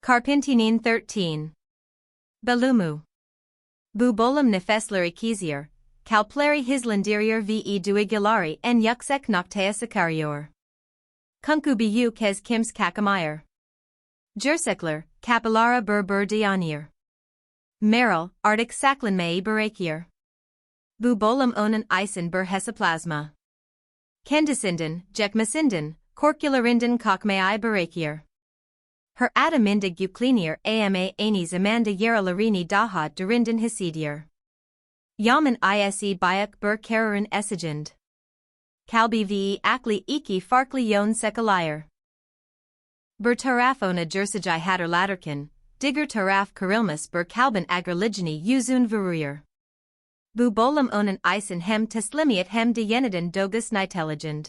Karpintinin 13. Bölümü. Bu bölüm nefesleri ikizir, kalpleri hızlandırıyor ve duyguları en yüksek noktaya çıkarıyor. Çünkü büyük kez kimse kaçırmayın. Gerçekler, kapılara dayanıyor. Meral, artık saklanmayı bırakıyor. Bu bölüm onun için bir hesaplaşma. Kendisinden, çekmesinden, korkularından kaçmayı bırakıyor. Her adımında yükleniyor ama aynı zamanda yaralarını daha derinden hissediyor. Yaman ise büyük bir kararın esicinde. Kalbi ve aklı iki farklı yön seçilir. Bir taraf ona gerçeği hatırlatırken, diğer taraf kırılmış bir kalbin ayrılıcını yüzün vuruyor. Bu bölüm onun için hem teslimiyet hem de yeniden dogis niteligend.